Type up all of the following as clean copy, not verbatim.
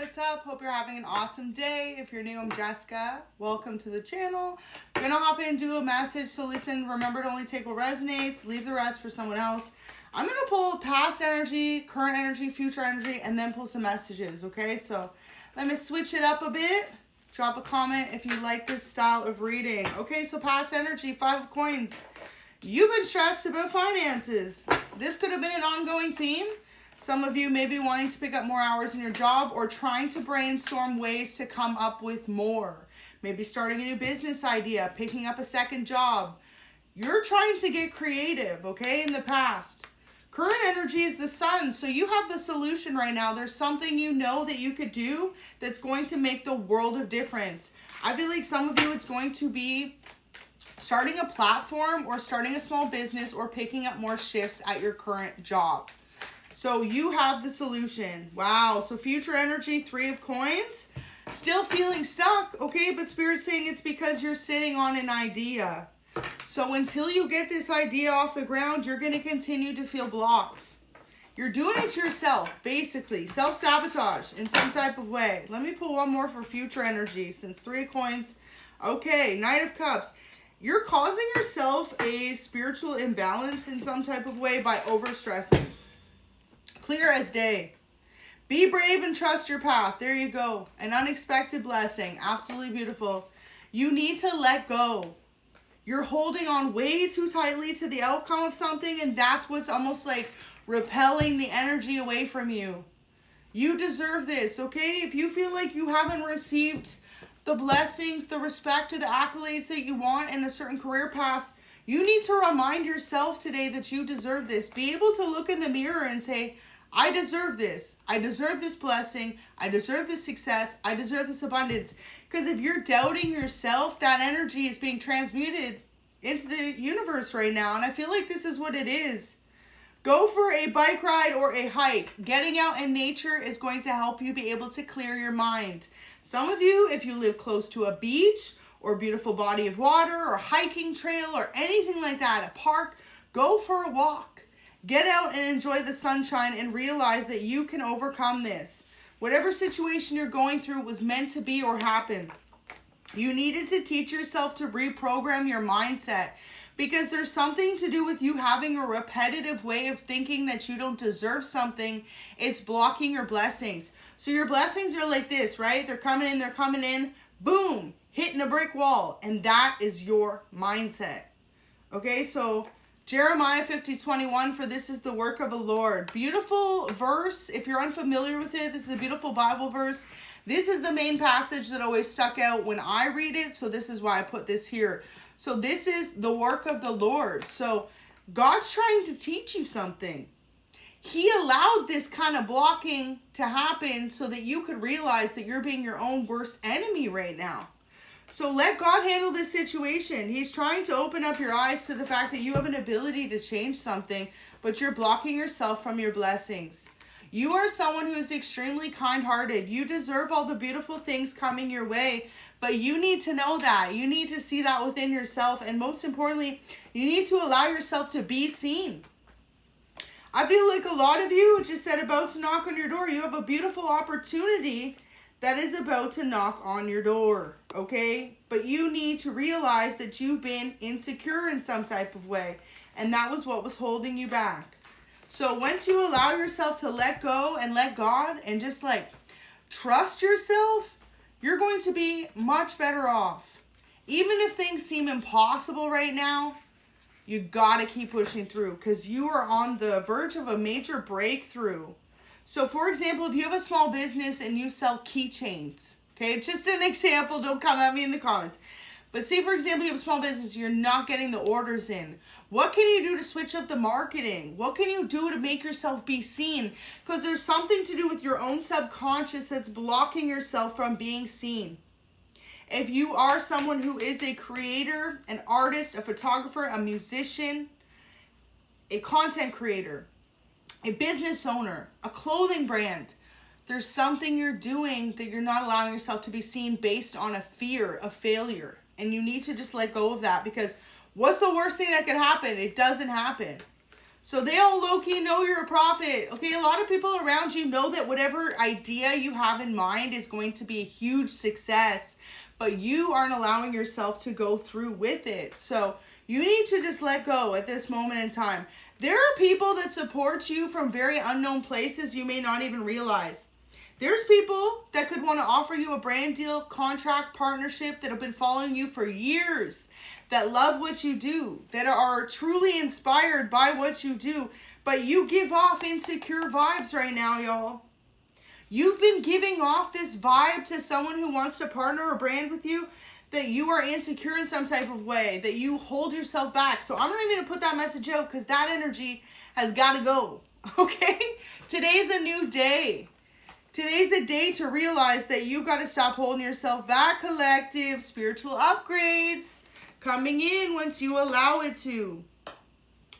what's up? Hope you're having an awesome day. If you're new, I'm Jessica. Welcome to the channel. Gonna hop in and do a message, so listen, remember to only take what resonates, leave the rest for someone else. I'm gonna pull past energy, current energy, future energy, and then pull some messages, okay? So let me switch it up a bit. Drop a comment if you like this style of reading. Okay, so past energy, 5 of coins. You've been stressed about finances. This could have been an ongoing theme. Some of you may be wanting to pick up more hours in your job or trying to brainstorm ways to come up with more. Maybe starting a new business idea, picking up a second job. You're trying to get creative, okay, in the past. Current energy is the sun, so you have the solution right now. There's something you know that you could do that's going to make the world of difference. I feel like some of you, it's going to be starting a platform or starting a small business or picking up more shifts at your current job. So you have the solution. Wow. So future energy, 3 of coins. Still feeling stuck, okay? But Spirit's saying it's because you're sitting on an idea. So until you get this idea off the ground, you're going to continue to feel blocked. You're doing it to yourself, basically. Self-sabotage in some type of way. Let me pull one more for future energy since 3 of coins. Okay, Knight of Cups. You're causing yourself a spiritual imbalance in some type of way by overstressing. Clear as day. Be brave and trust your path. There you go. An unexpected blessing. Absolutely beautiful. You need to let go. You're holding on way too tightly to the outcome of something, and that's what's almost like repelling the energy away from you. You deserve this, okay? If you feel like you haven't received the blessings, the respect, or the accolades that you want in a certain career path, you need to remind yourself today that you deserve this. Be able to look in the mirror and say, I deserve this. I deserve this blessing. I deserve this success. I deserve this abundance. Because if you're doubting yourself, that energy is being transmuted into the universe right now. And I feel like this is what it is. Go for a bike ride or a hike. Getting out in nature is going to help you be able to clear your mind. Some of you, if you live close to a beach or a beautiful body of water or hiking trail or anything like that, a park, go for a walk. Get out and enjoy the sunshine and realize that you can overcome this. Whatever situation you're going through was meant to be or happen. You needed to teach yourself to reprogram your mindset because there's something to do with you having a repetitive way of thinking that you don't deserve something. It's blocking your blessings. So your blessings are like this, right? They're coming in, boom, hitting a brick wall. And that is your mindset. Okay, so Jeremiah 50:21, for this is the work of the Lord. Beautiful verse. If you're unfamiliar with it, this is a beautiful Bible verse. This is the main passage that always stuck out when I read it, so this is why I put this here. So this is the work of the Lord. So God's trying to teach you something. He allowed this kind of blocking to happen so that you could realize that you're being your own worst enemy right now. So let God handle this situation. He's trying to open up your eyes to the fact that you have an ability to change something, but you're blocking yourself from your blessings. You are someone who is extremely kind-hearted. You deserve all the beautiful things coming your way, but you need to know that. You need to see that within yourself, and most importantly, you need to allow yourself to be seen. I feel like a lot of you just said about to knock on your door. You have a beautiful opportunity that is about to knock on your door, okay? But you need to realize that you've been insecure in some type of way, and that was what was holding you back. So once you allow yourself to let go and let God and just like trust yourself, you're going to be much better off. Even if things seem impossible right now, you gotta keep pushing through because you are on the verge of a major breakthrough. So for example, if you have a small business and you sell keychains, okay, just an example, don't come at me in the comments. But say for example, you have a small business, you're not getting the orders in. What can you do to switch up the marketing? What can you do to make yourself be seen? Because there's something to do with your own subconscious that's blocking yourself from being seen. If you are someone who is a creator, an artist, a photographer, a musician, a content creator, a business owner, a clothing brand, there's something you're doing that you're not allowing yourself to be seen based on a fear of failure. And you need to just let go of that because what's the worst thing that could happen? It doesn't happen. So they all low-key know you're a prophet. Okay, a lot of people around you know that whatever idea you have in mind is going to be a huge success, but you aren't allowing yourself to go through with it. So you need to just let go at this moment in time. There are people that support you from very unknown places you may not even realize. There's people that could want to offer you a brand deal, contract, partnership that have been following you for years, that love what you do, that are truly inspired by what you do, but you give off insecure vibes right now, y'all. You've been giving off this vibe to someone who wants to partner or brand with you that you are insecure in some type of way, that you hold yourself back. So I'm not even going to put that message out because that energy has got to go, okay? Today's a new day. Today's a day to realize that you got to stop holding yourself back, collective. Spiritual upgrades coming in once you allow it to.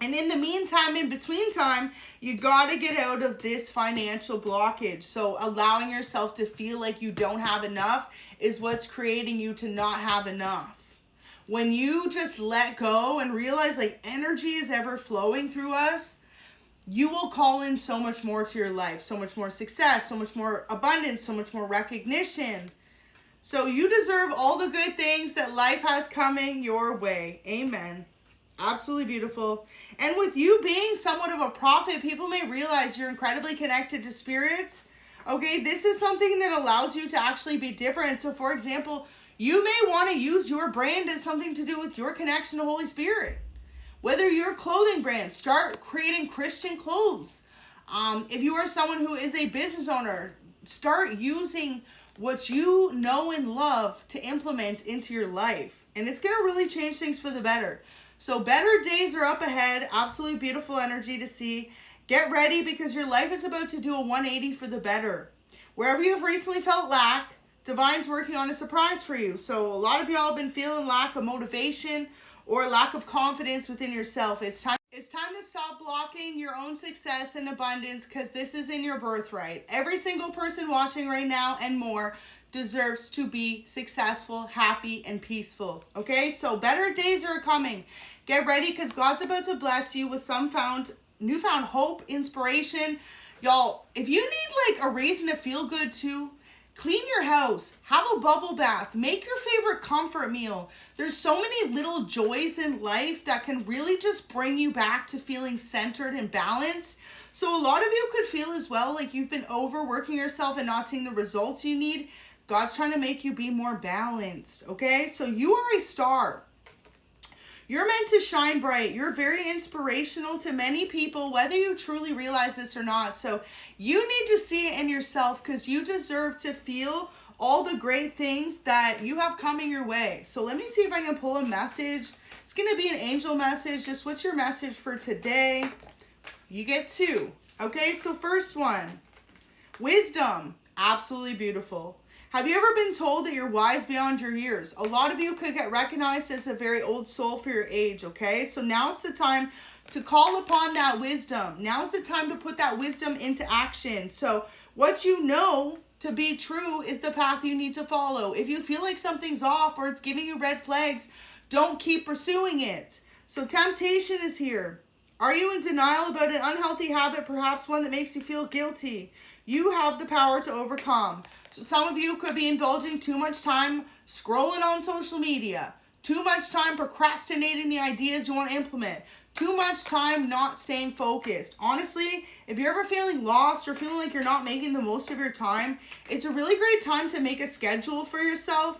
And in the meantime, in between time, you got to get out of this financial blockage. So allowing yourself to feel like you don't have enough is what's creating you to not have enough. When you just let go and realize like energy is ever flowing through us, you will call in so much more to your life, so much more success, so much more abundance, so much more recognition. So you deserve all the good things that life has coming your way. Amen. Absolutely beautiful. And with you being somewhat of a prophet, people may realize you're incredibly connected to spirits. Okay, this is something that allows you to actually be different. So for example, you may want to use your brand as something to do with your connection to Holy Spirit. Whether you're a clothing brand, start creating Christian clothes. If you are someone who is a business owner, start using what you know and love to implement into your life. And it's going to really change things for the better. So better days are up ahead. Absolutely beautiful energy to see. Get ready because your life is about to do a 180 for the better. Wherever you've recently felt lack, Divine's working on a surprise for you. So a lot of y'all have been feeling lack of motivation or lack of confidence within yourself. It's time to stop blocking your own success and abundance because this is in your birthright. Every single person watching right now and more deserves to be successful, happy, and peaceful. Okay, so better days are coming. Get ready because God's about to bless you with some newfound hope, inspiration. Y'all, if you need like a reason to feel good too, clean your house, have a bubble bath, make your favorite comfort meal. There's so many little joys in life that can really just bring you back to feeling centered and balanced. So a lot of you could feel as well like you've been overworking yourself and not seeing the results you need. God's trying to make you be more balanced, okay? So you are a star. You're meant to shine bright. You're very inspirational to many people, whether you truly realize this or not. So you need to see it in yourself because you deserve to feel all the great things that you have coming your way. So let me see if I can pull a message. It's going to be an angel message. Just what's your message for today? You get two. Okay, so first one, wisdom. Absolutely beautiful. Have you ever been told that you're wise beyond your years? A lot of you could get recognized as a very old soul for your age, okay? So now's the time to call upon that wisdom. Now's the time to put that wisdom into action. So what you know to be true is the path you need to follow. If you feel like something's off or it's giving you red flags, don't keep pursuing it. So temptation is here. Are you in denial about an unhealthy habit, perhaps one that makes you feel guilty? You have the power to overcome. So some of you could be indulging too much time scrolling on social media, too much time procrastinating the ideas you want to implement, too much time not staying focused. Honestly, if you're ever feeling lost or feeling like you're not making the most of your time, it's a really great time to make a schedule for yourself,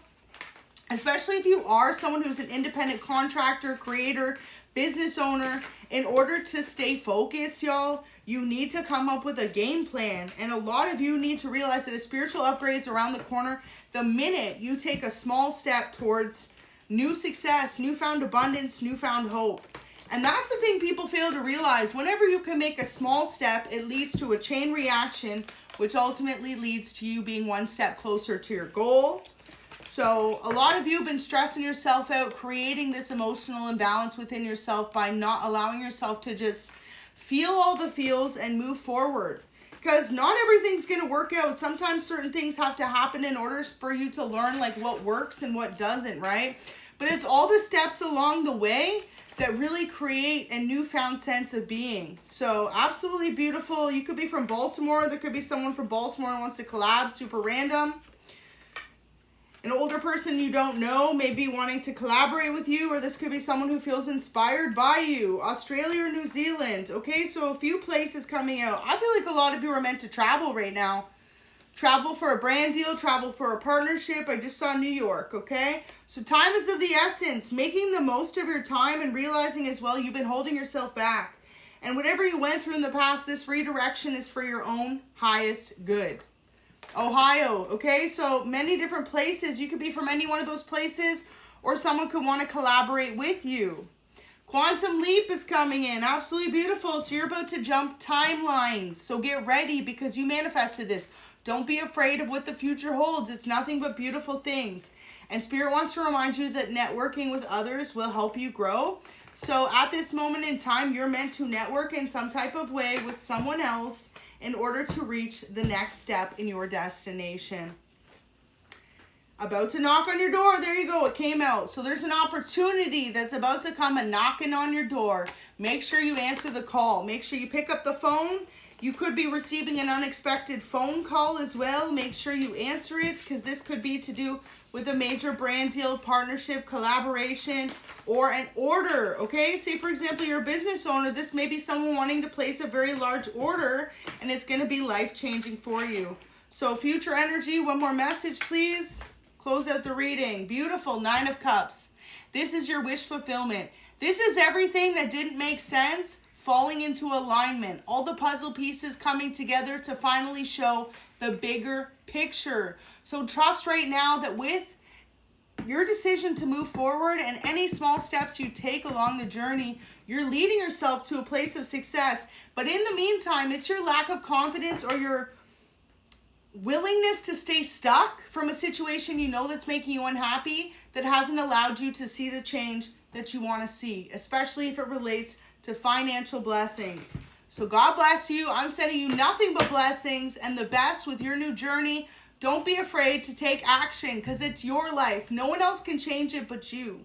especially if you are someone who's an independent contractor, creator, business owner. In order to stay focused, y'all, you need to come up with a game plan. And a lot of you need to realize that a spiritual upgrade is around the corner the minute you take a small step towards new success, newfound abundance, newfound hope. And that's the thing people fail to realize. Whenever you can make a small step, it leads to a chain reaction, which ultimately leads to you being one step closer to your goal. So a lot of you have been stressing yourself out, creating this emotional imbalance within yourself by not allowing yourself to just feel all the feels and move forward. Because not everything's going to work out. Sometimes certain things have to happen in order for you to learn like what works and what doesn't, right? But it's all the steps along the way that really create a newfound sense of being. So absolutely beautiful. You could be from Baltimore. There could be someone from Baltimore who wants to collab, super random. An older person you don't know may be wanting to collaborate with you, or this could be someone who feels inspired by you. Australia or New Zealand. Okay, so a few places coming out. I feel like a lot of you are meant to travel right now. Travel for a brand deal, travel for a partnership. I just saw New York, okay? So time is of the essence. Making the most of your time and realizing as well you've been holding yourself back. And whatever you went through in the past, this redirection is for your own highest good. Ohio, okay? So many different places. You could be from any one of those places, or someone could want to collaborate with you. Quantum leap is coming in. Absolutely beautiful. So you're about to jump timelines. So get ready because you manifested this. Don't be afraid of what the future holds. It's nothing but beautiful things. And Spirit wants to remind you that networking with others will help you grow. So at this moment in time, you're meant to network in some type of way with someone else in order to reach the next step in your destination. About to knock on your door. There you go. It came out. So there's an opportunity that's about to come and knocking on your door. Make sure you answer the call. Make sure you pick up the phone. You could be receiving an unexpected phone call as well. Make sure you answer it because this could be to do with a major brand deal, partnership, collaboration, or an order, okay? Say, for example, you're a business owner. This may be someone wanting to place a very large order, and it's going to be life-changing for you. So future energy, one more message, please. Close out the reading. Beautiful, 9 of Cups. This is your wish fulfillment. This is everything that didn't make sense falling into alignment. All the puzzle pieces coming together to finally show the bigger picture. So trust right now that with your decision to move forward and any small steps you take along the journey, you're leading yourself to a place of success. But in the meantime, it's your lack of confidence or your willingness to stay stuck from a situation you know that's making you unhappy that hasn't allowed you to see the change that you want to see, especially if it relates to financial blessings. So God bless you. I'm sending you nothing but blessings and the best with your new journey. Don't be afraid to take action because it's your life. No one else can change it but you.